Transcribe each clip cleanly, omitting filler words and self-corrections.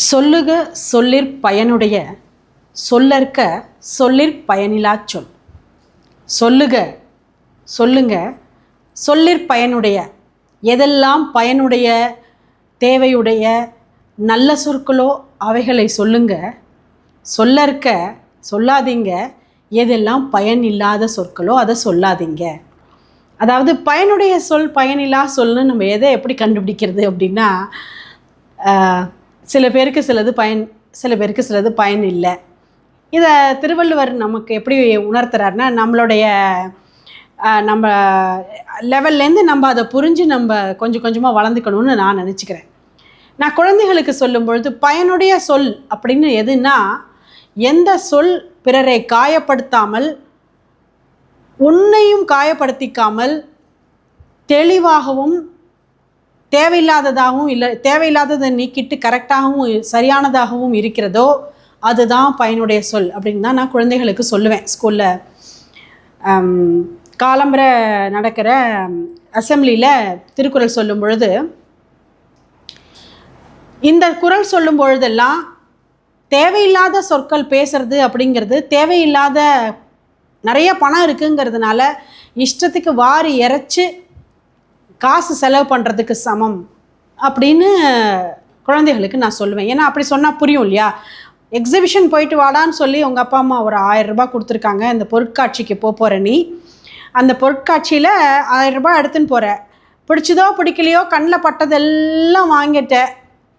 சொல்லுக சொல்லிற் பயனுடைய சொல்லற்க சொல்லிற் பயனிலாச் சொல். சொல்லுக சொல்லுங்க, சொல்லிற் பயனுடைய எதெல்லாம் பயனுடைய தேவையுடைய நல்ல சொற்களோ அவைகளை சொல்லுங்க. சொல்லற்க சொல்லாதீங்க, எதெல்லாம் பயன் இல்லாத சொற்களோ அதை சொல்லாதீங்க. அதாவது பயனுடைய சொல் பயனில்லா சொல்னு நம்ம எதை எப்படி கண்டுபிடிக்கிறது அப்படின்னா, சில பேருக்கு சிலது பயன், சில பேருக்கு சிலது பயன் இல்லை. இதை திருவள்ளுவர் நமக்கு எப்படி உணர்த்துறாருன்னா, நம்மளுடைய நம்ம லெவல்லேருந்து நம்ம அதை புரிஞ்சு நம்ம கொஞ்சம் கொஞ்சமாக வளர்ந்துக்கணும்னு நான் நினச்சிக்கிறேன். நான் குழந்தைகளுக்கு சொல்லும் பொழுது பயனுடைய சொல் அப்படின்னு எதுன்னா, எந்த சொல் பிறரை காயப்படுத்தாமல் உன்னையும் காயப்படுத்திக்காமல் தெளிவாகவும் தேவையில்லாததாகவும் இல்லை தேவையில்லாததை நீக்கிட்டு கரெக்டாகவும் சரியானதாகவும் இருக்கிறதோ அதுதான் பயனுடைய சொல் அப்படின்னு தான் நான் குழந்தைகளுக்கு சொல்லுவேன். ஸ்கூலில் காலம்பரை நடக்கிற அசம்பிளியில் திருக்குறள் சொல்லும் பொழுது, இந்த குறள் சொல்லும் பொழுதெல்லாம் தேவையில்லாத சொற்கள் பேசுறது அப்படிங்கிறது தேவையில்லாத நிறைய பணம் இருக்குங்கிறதுனால இஷ்டத்துக்கு வாரி இறைச்சி காசு செலவு பண்ணுறதுக்கு சமம் அப்படின்னு குழந்தைகளுக்கு நான் சொல்லுவேன். ஏன்னா அப்படி சொன்னால் புரியும் இல்லையா? எக்ஸிபிஷன் போயிட்டு வாடான்னு சொல்லி உங்கள் அப்பா அம்மா ஒரு 1000 ரூபாய் கொடுத்துருக்காங்க, இந்த பொருட்காட்சிக்கு போகிற நீ அந்த பொருட்காட்சியில் 1000 ரூபாய் எடுத்துன்னு போகிற, பிடிச்சதோ பிடிக்கலையோ கண்ணில் பட்டதெல்லாம் வாங்கிட்ட,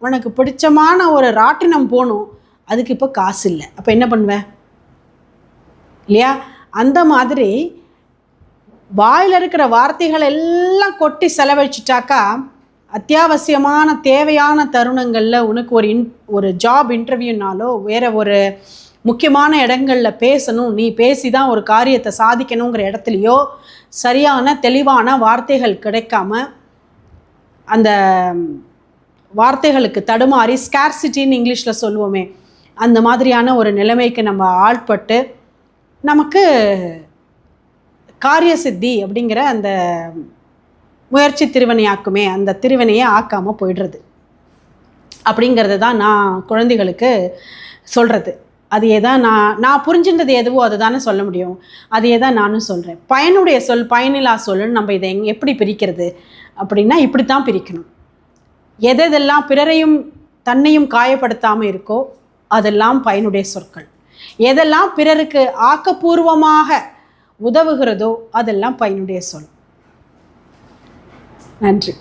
உனக்கு பிடிச்சமான ஒரு ராட்டினம் போகணும், அதுக்கு இப்போ காசு இல்லை, அப்போ என்ன பண்ணுவேன் இல்லையா? அந்த மாதிரி வாயில் இருக்கிற வார்த்தைகள் எல்லாம் கொட்டி செலவழிச்சிட்டாக்கா அத்தியாவசியமான தேவையான தருணங்களில் உனக்கு ஒரு ஜாப் இன்டர்வியூனாலோ வேறு ஒரு முக்கியமான இடங்களில் பேசணும், நீ பேசி தான் ஒரு காரியத்தை சாதிக்கணுங்கிற இடத்துலையோ சரியான தெளிவான வார்த்தைகள் கிடைக்காம அந்த வார்த்தைகளுக்கு தடுமாறி ஸ்கேர்சிட்டின்னு இங்கிலீஷில் சொல்லுவோமே, அந்த மாதிரியான ஒரு நிலைமைக்கு நம்ம ஆட்பட்டு நமக்கு காரிய சித்தி அப்படிங்கிற அந்த முயற்சி திருவினையாக்குமே, அந்த திருவினையை ஆக்காமல் போயிடுறது அப்படிங்கிறது தான் நான் குழந்தைகளுக்கு சொல்கிறது. அதையே தான் நான் புரிஞ்சுன்றது எதுவோ அதை தானே சொல்ல முடியும், அதையே தான் நானும் சொல்கிறேன். பயனுடைய சொல் பயனில்லா சொல்லுன்னு நம்ம இதை எப்படி பிரிக்கிறது அப்படின்னா, இப்படி தான் பிரிக்கணும். எதெல்லாம் பிறரையும் தன்னையும் காயப்படுத்தாமல் இருக்கோ அதெல்லாம் பயனுடைய சொற்கள். எதெல்லாம் பிறருக்கு ஆக்கப்பூர்வமாக உதவுகிறதோ அதெல்லாம் பயனுடைய சொல். நன்றி.